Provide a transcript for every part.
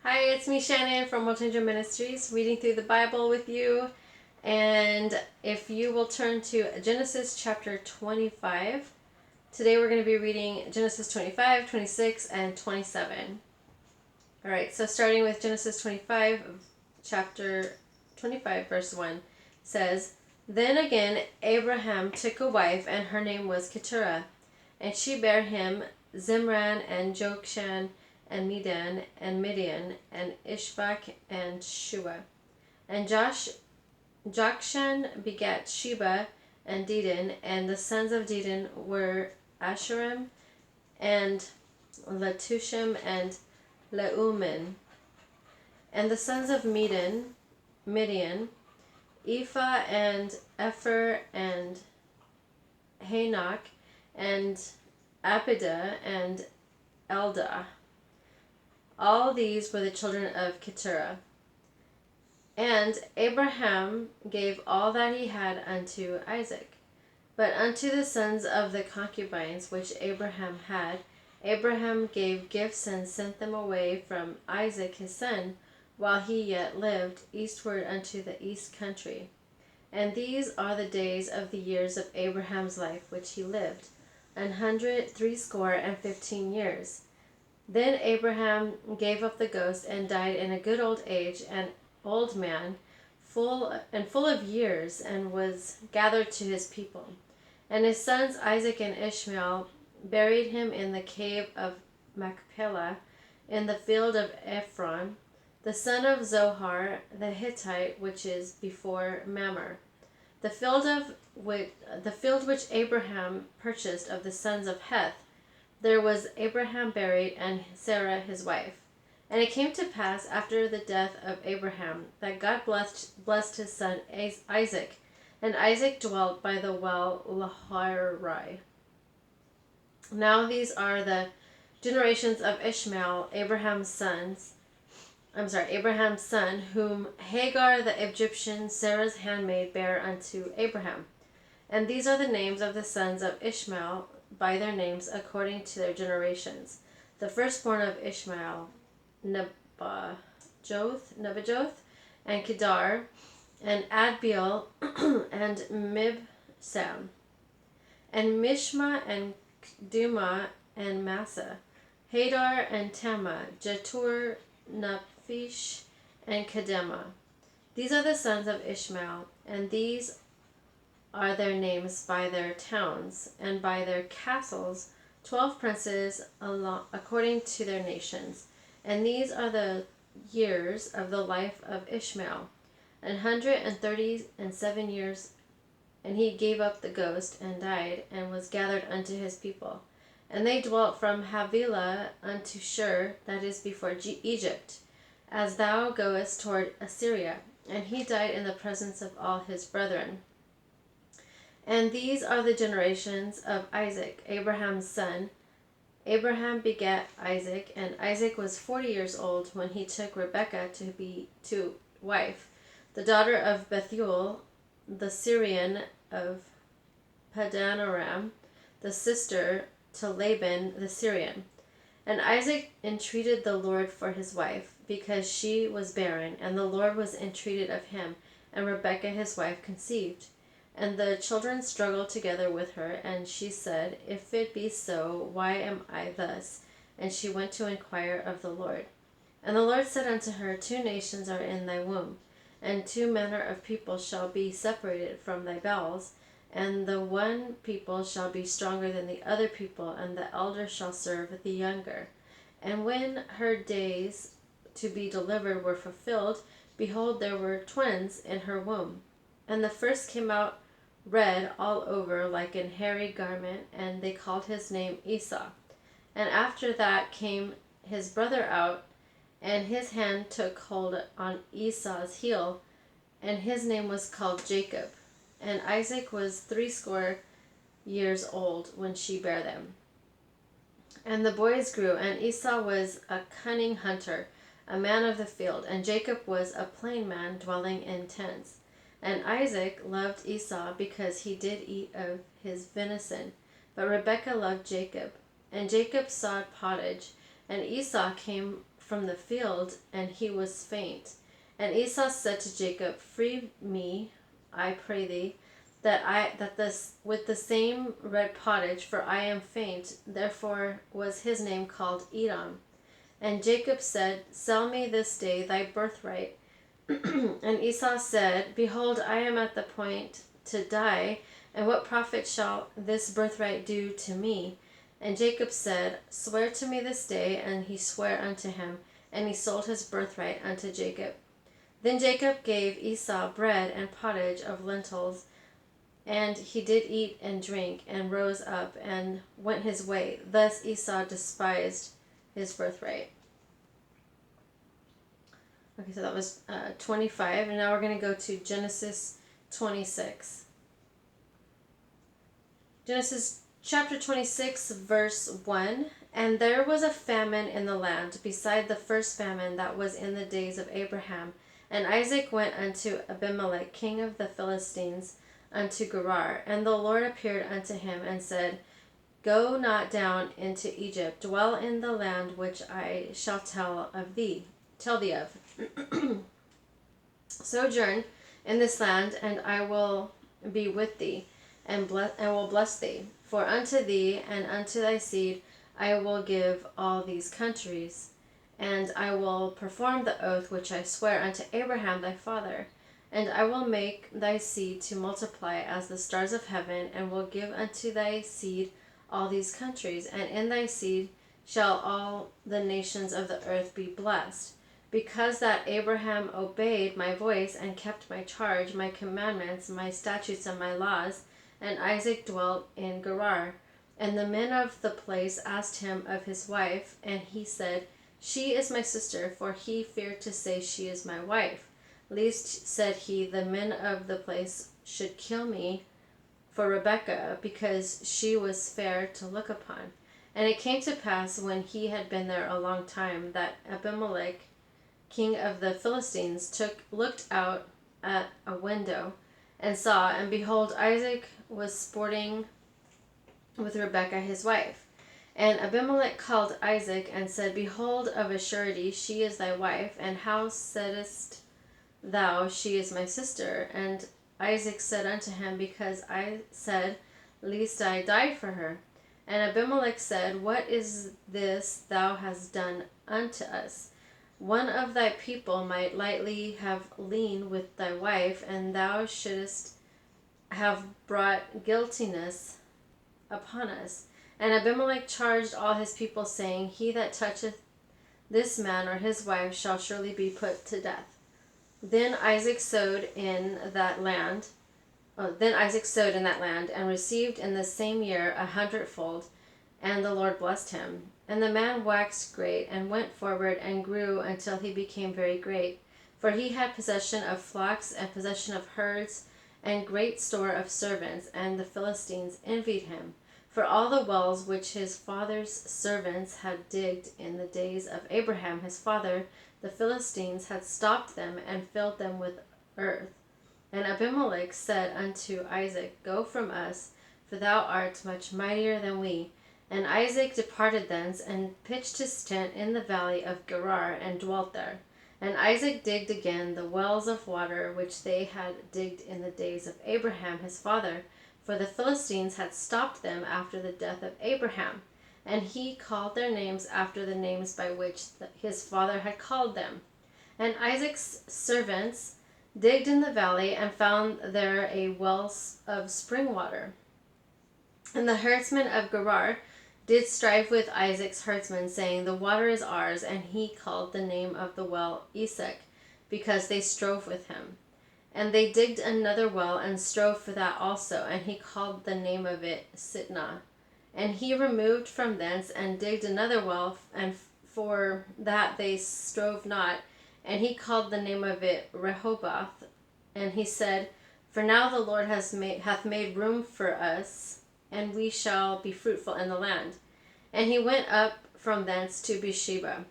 Hi, it's me, Shannon from World Changer Ministries, reading through the Bible with you. And if you will turn to Genesis chapter 25, today we're going to be reading Genesis 25, 26, and 27. All right, so starting with Genesis 25, chapter 25, verse 1 says, Then again Abraham took a wife, and her name was Keturah, and she bare him Zimran and Jokshan and Medan and Midian and Ishbak and Shua. And Jokshan begat Sheba and Dedan, and the sons of Dedan were Asherim and Letushim and Leumin. And the sons of Midian, Ephah and Epher and Hanok and Abidah and Eldah. All these were the children of Keturah. And Abraham gave all that he had unto Isaac. But unto the sons of the concubines which Abraham had, Abraham gave gifts and sent them away from Isaac his son, while he yet lived, eastward unto the east country. And these are the days of the years of Abraham's life which he lived, 160 years. Then Abraham gave up the ghost and died in a good old age, an old man, full of years, and was gathered to his people. And his sons Isaac and Ishmael buried him in the cave of Machpelah, in the field of Ephron, the son of Zohar the Hittite, which is before Mamre. The field which Abraham purchased of the sons of Heth, there was Abraham buried, and Sarah his wife. And it came to pass after the death of Abraham that God blessed his son Isaac, and Isaac dwelt by the well Laharai. Now these are the generations of Ishmael, Abraham's son, whom Hagar the Egyptian, Sarah's handmaid, bare unto Abraham. And these are the names of the sons of Ishmael by their names according to their generations. The firstborn of Ishmael, Nebajoth, and Kedar, and Adbeel, and Mibsam, and Mishma, and Duma, and Massa, Hadar, and Tema, Jetur, Naphish, and Kedema. These are the sons of Ishmael, and these are their names by their towns, and by their castles, 12 princes according to their nations. And these are the years of the life of Ishmael, 137 years. And he gave up the ghost, and died, and was gathered unto his people. And they dwelt from Havilah unto Shur, that is before Egypt, as thou goest toward Assyria. And he died in the presence of all his brethren. And these are the generations of Isaac, Abraham's son. Abraham begat Isaac, and Isaac was 40 years old when he took Rebekah to wife, the daughter of Bethuel, the Syrian of Padanaram, the sister to Laban the Syrian. And Isaac entreated the Lord for his wife, because she was barren, and the Lord was entreated of him, and Rebekah his wife conceived. And the children struggled together with her, and she said, If it be so, why am I thus? And she went to inquire of the Lord. And the Lord said unto her, 2 nations are in thy womb, and 2 manner of people shall be separated from thy bowels, and the one people shall be stronger than the other people, and the elder shall serve the younger. And when her days to be delivered were fulfilled, behold, there were twins in her womb. And the first came out red all over like an hairy garment, and they called his name Esau. And after that came his brother out, and his hand took hold on Esau's heel, and his name was called Jacob. And Isaac was 80 years old when she bare them. And the boys grew, and Esau was a cunning hunter, a man of the field, and Jacob was a plain man dwelling in tents. And Isaac loved Esau because he did eat of his venison, but Rebekah loved Jacob. And Jacob sawed pottage, and Esau came from the field, and he was faint. And Esau said to Jacob, Free me, I pray thee, that this with the same red pottage, for I am faint. Therefore was his name called Edom. And Jacob said, Sell me this day thy birthright. And Esau said, Behold, I am at the point to die, and what profit shall this birthright do to me? And Jacob said, Swear to me this day. And he sware unto him, and he sold his birthright unto Jacob. Then Jacob gave Esau bread and pottage of lentils, and he did eat and drink, and rose up and went his way. Thus Esau despised his birthright. Okay, so that was 25, and now we're going to go to Genesis 26. Genesis chapter 26, verse 1. And there was a famine in the land, beside the first famine that was in the days of Abraham. And Isaac went unto Abimelech, king of the Philistines, unto Gerar. And the Lord appeared unto him and said, Go not down into Egypt, dwell in the land which I shall tell thee of. Sojourn in this land, and I will be with thee, and will bless thee. For unto thee and unto thy seed I will give all these countries, and I will perform the oath which I swear unto Abraham thy father. And I will make thy seed to multiply as the stars of heaven, and will give unto thy seed all these countries, and in thy seed shall all the nations of the earth be blessed. Because that Abraham obeyed my voice, and kept my charge, my commandments, my statutes, and my laws. And Isaac dwelt in Gerar. And the men of the place asked him of his wife, and he said, She is my sister, for he feared to say, She is my wife. Lest, said he, the men of the place should kill me for Rebekah, because she was fair to look upon. And it came to pass, when he had been there a long time, that Abimelech, king of the Philistines, looked out at a window, and saw, and behold, Isaac was sporting with Rebekah his wife. And Abimelech called Isaac, and said, Behold, of a surety she is thy wife, and how saidst thou, She is my sister? And Isaac said unto him, Because I said, Lest I die for her. And Abimelech said, What is this thou hast done unto us? One of thy people might lightly have lain with thy wife, and thou shouldest have brought guiltiness upon us. And Abimelech charged all his people, saying, He that toucheth this man or his wife shall surely be put to death. Then Isaac sowed in that land, and received in the same year 100-fold, and the Lord blessed him. And the man waxed great, and went forward, and grew until he became very great. For he had possession of flocks, and possession of herds, and great store of servants, and the Philistines envied him. For all the wells which his father's servants had digged in the days of Abraham his father, the Philistines had stopped them, and filled them with earth. And Abimelech said unto Isaac, Go from us, for thou art much mightier than we. And Isaac departed thence, and pitched his tent in the valley of Gerar, and dwelt there. And Isaac digged again the wells of water which they had digged in the days of Abraham his father, for the Philistines had stopped them after the death of Abraham. And he called their names after the names by which his father had called them. And Isaac's servants digged in the valley, and found there a well of spring water. And the herdsmen of Gerar did strive with Isaac's herdsmen, saying, The water is ours. And he called the name of the well Esek, because they strove with him. And they digged another well, and strove for that also, and he called the name of it Sitnah. And he removed from thence, and digged another well, and for that they strove not, and he called the name of it Rehoboth. And he said, For now the Lord hath made room for us, and we shall be fruitful in the land. And he went up from thence to Beersheba.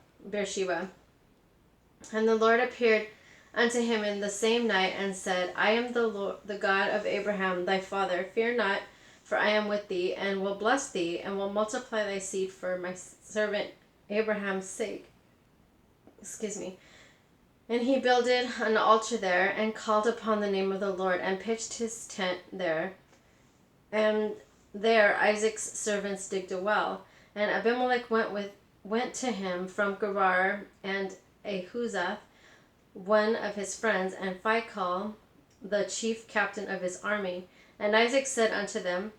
And the Lord appeared unto him in the same night, and said, I am the Lord, the God of Abraham thy father. Fear not, for I am with thee, and will bless thee, and will multiply thy seed for my servant Abraham's sake. excuse me. And he builded an altar there and called upon the name of the Lord and pitched his tent there. And there Isaac's servants digged a well. And Abimelech went to him from Gerar, and Ahuzath, one of his friends, and Phicol, the chief captain of his army. And Isaac said unto them,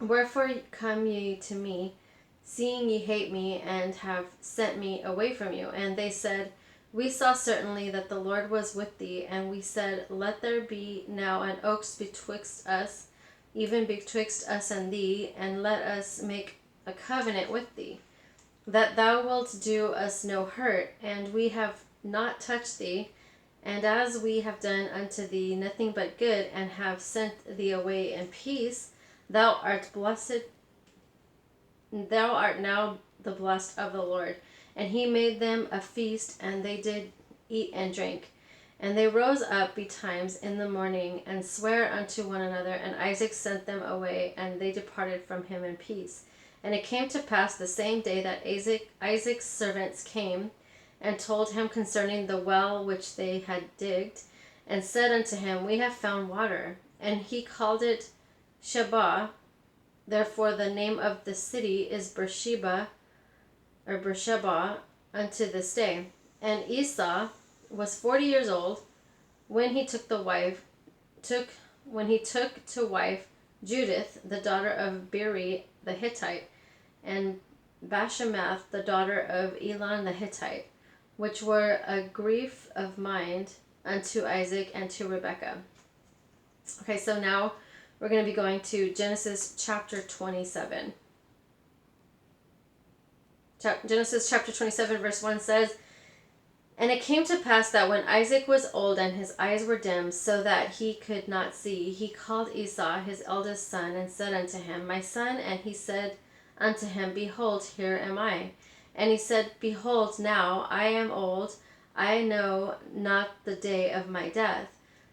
Wherefore come ye to me, seeing ye hate me, and have sent me away from you? And they said, We saw certainly that the Lord was with thee, and we said, Let there be now an oaks betwixt us, even betwixt us and thee, and let us make a covenant with thee, that thou wilt do us no hurt, and we have not touched thee, and as we have done unto thee nothing but good, and have sent thee away in peace, thou art blessed, thou art now the blessed of the Lord. And he made them a feast, and they did eat and drink. And they rose up betimes in the morning, and sware unto one another, and Isaac sent them away, and they departed from him in peace. And it came to pass the same day that Isaac's servants came, and told him concerning the well which they had digged, and said unto him, We have found water. And he called it Sheba. Therefore the name of the city is Beersheba, or Beersheba, unto this day. And Esau was 40 years old when he took to wife Judith, the daughter of Beeri the Hittite, and Bashemath, the daughter of Elon the Hittite, which were a grief of mind unto Isaac and to Rebekah. Okay, so now we're going to be going to Genesis chapter 27. Genesis chapter 27 verse 1 says, And it came to pass that when Isaac was old and his eyes were dim, so that he could not see, he called Esau his eldest son, and said unto him, My son. And he said unto him, Behold, here am I. And he said, Behold, now I am old, I know not the day of my death.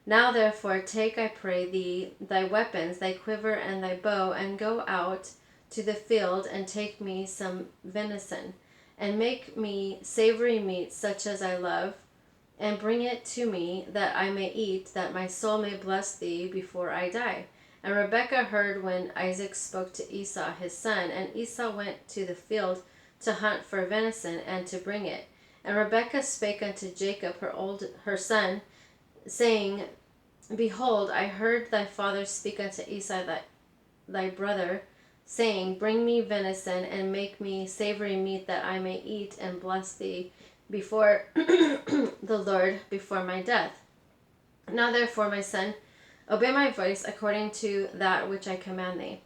Now therefore take, I pray thee, thy weapons, thy quiver and thy bow, and go out to the field, and take me some venison, and make me savory meat such as I love, and bring it to me, that I may eat, that my soul may bless thee before I die. And Rebekah heard when Isaac spoke to Esau his son, and Esau went to the field to hunt for venison, and to bring it. And Rebekah spake unto Jacob her son, saying, Behold, I heard thy father speak unto Esau thy brother, saying, Bring me venison, and make me savory meat, that I may eat and bless thee before the Lord before my death. Now therefore, my son, obey my voice according to that which I command thee.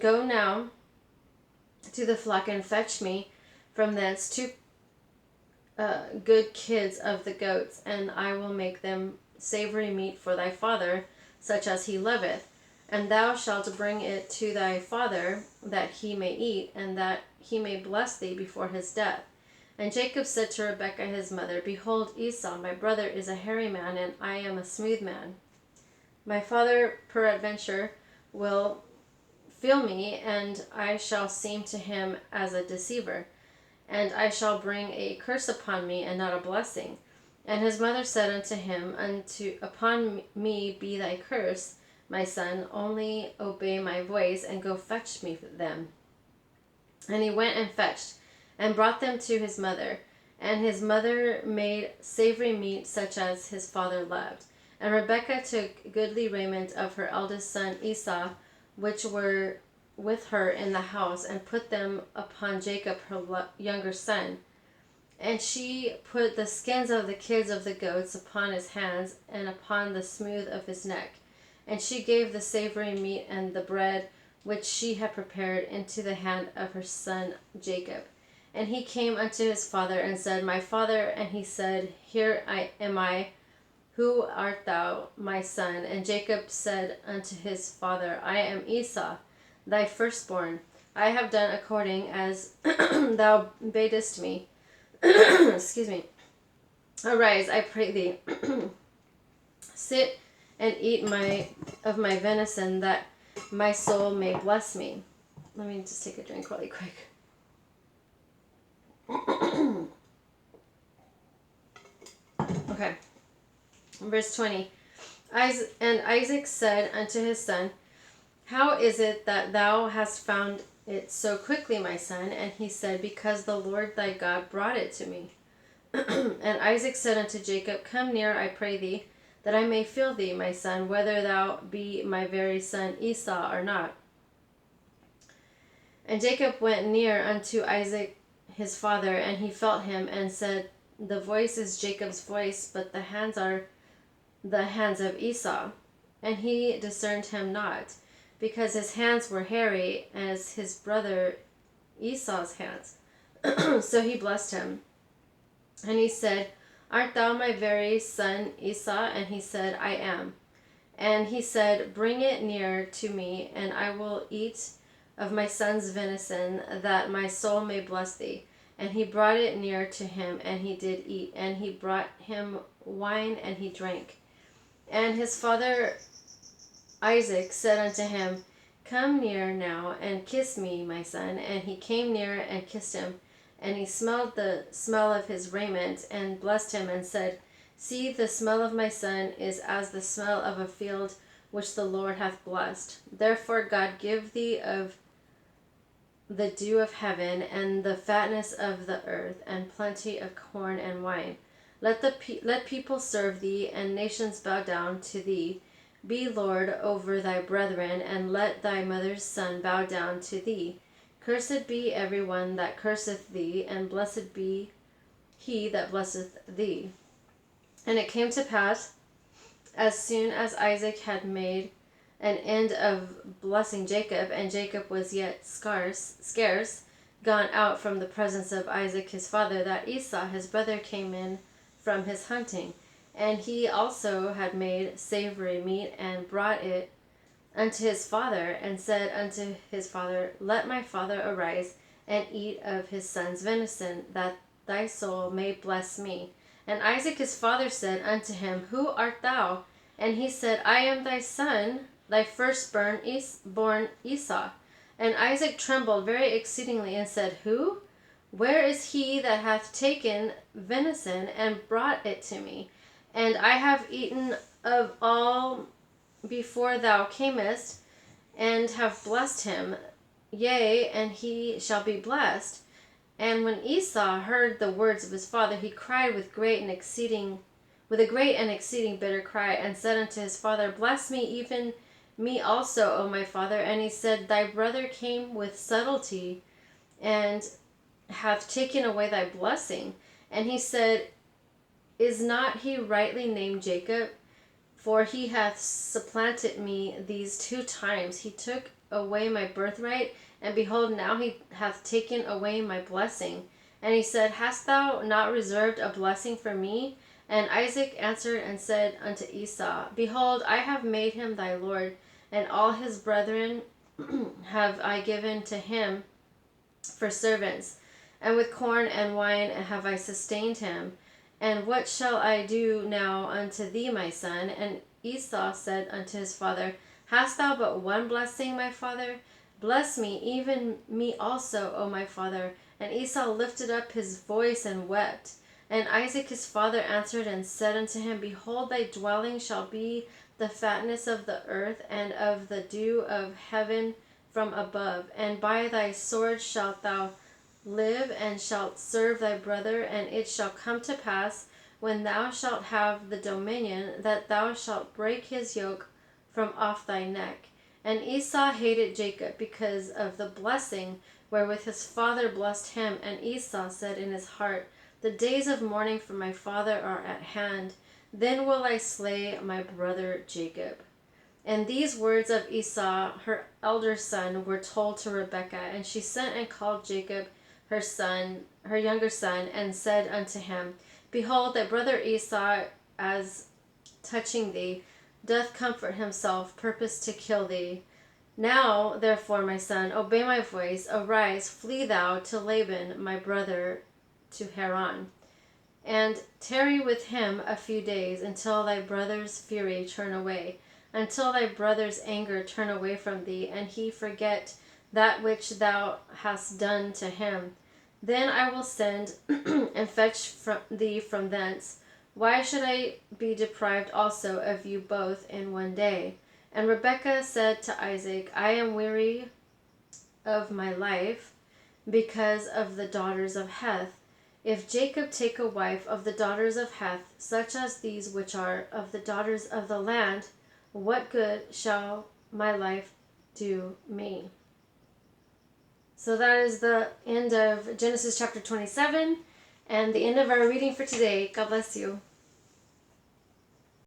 Go now to the flock, and fetch me from thence 2 good kids of the goats, and I will make them savory meat for thy father, such as he loveth. And thou shalt bring it to thy father, that he may eat, and that he may bless thee before his death. And Jacob said to Rebekah his mother, Behold, Esau my brother is a hairy man, and I am a smooth man. My father peradventure will feel me, and I shall seem to him as a deceiver, and I shall bring a curse upon me, and not a blessing. And his mother said unto him, Upon me be thy curse, my son, only obey my voice, and go fetch me them. And he went and fetched, and brought them to his mother. And his mother made savory meat such as his father loved. And Rebekah took goodly raiment of her eldest son Esau, which were with her in the house, and put them upon Jacob her younger son. And she put the skins of the kids of the goats upon his hands, and upon the smooth of his neck. And she gave the savory meat and the bread which she had prepared into the hand of her son Jacob. And he came unto his father, and said, My father. And he said, Here am I. Who art thou, my son? And Jacob said unto his father, I am Esau, thy firstborn. I have done according as thou badest me. Excuse me. Arise, I pray thee. Sit and eat of my venison, that my soul may bless me. Let me just take a drink really quick. Okay. Verse 20. And Isaac said unto his son, How is it that thou hast found it so quickly, my son? And he said, Because the Lord thy God brought it to me. And Isaac said unto Jacob, Come near, I pray thee, that I may feel thee, my son, whether thou be my very son Esau or not. And Jacob went near unto Isaac his father, and he felt him, and said, The voice is Jacob's voice, but the hands are the hands of Esau. And he discerned him not, because his hands were hairy as his brother Esau's hands. So he blessed him. And he said, Art thou my very son Esau? And he said, I am. And he said, Bring it near to me, and I will eat of my son's venison, that my soul may bless thee. And he brought it near to him, and he did eat. And he brought him wine, and he drank. And his father Isaac said unto him, Come near now, and kiss me, my son. And he came near and kissed him. And he smelled the smell of his raiment, and blessed him, and said, See, the smell of my son is as the smell of a field which the Lord hath blessed. Therefore God give thee of the dew of heaven, and the fatness of the earth, and plenty of corn and wine. Let people serve thee, and nations bow down to thee. Be Lord over thy brethren, and let thy mother's son bow down to thee. Cursed be every one that curseth thee, and blessed be he that blesseth thee. And it came to pass, as soon as Isaac had made an end of blessing Jacob, and Jacob was yet scarce gone out from the presence of Isaac his father, that Esau his brother came in from his hunting. And he also had made savory meat, and brought it unto his father, and said unto his father, Let my father arise, and eat of his son's venison, that thy soul may bless me. And Isaac his father said unto him, Who art thou? And he said, I am thy son, thy firstborn Esau. And Isaac trembled very exceedingly, and said, Who? Where is he that hath taken venison, and brought it to me? And I have eaten of all before thou camest, and have blessed him, yea, and he shall be blessed. And when Esau heard the words of his father, he cried with a great and exceeding bitter cry, and said unto his father, Bless me, even me also, O my father. And he said, Thy brother came with subtlety, and hath taken away thy blessing. And he said, Is not he rightly named Jacob? For he hath supplanted me these 2 times. He took away my birthright, and behold, now he hath taken away my blessing. And he said, Hast thou not reserved a blessing for me? And Isaac answered and said unto Esau, Behold, I have made him thy lord, and all his brethren have I given to him for servants, and with corn and wine have I sustained him. And what shall I do now unto thee, my son? And Esau said unto his father, Hast thou but one blessing, my father? Bless me, even me also, O my father. And Esau lifted up his voice and wept. And Isaac his father answered and said unto him, Behold, thy dwelling shall be the fatness of the earth, and of the dew of heaven from above. And by thy sword shalt thou live, and shalt serve thy brother. And it shall come to pass, when thou shalt have the dominion, that thou shalt break his yoke from off thy neck. And Esau hated Jacob because of the blessing wherewith his father blessed him. And Esau said in his heart, The days of mourning for my father are at hand. Then will I slay my brother Jacob. And these words of Esau, her elder son, were told to Rebekah. And she sent and called Jacob, her younger son, and said unto him, Behold, thy brother Esau, as touching thee, doth comfort himself, purpose to kill thee. Now, therefore, my son, obey my voice. Arise, flee thou to Laban, my brother, to Haran, and tarry with him a few days, until thy brother's fury turn away, until thy brother's anger turn away from thee, and he forget that which thou hast done to him. Then I will send and fetch thee from thence. Why should I be deprived also of you both in one day? And Rebekah said to Isaac, I am weary of my life because of the daughters of Heth. If Jacob take a wife of the daughters of Heth, such as these which are of the daughters of the land, what good shall my life do me? So that is the end of Genesis chapter 27 and the end of our reading for today. God bless you.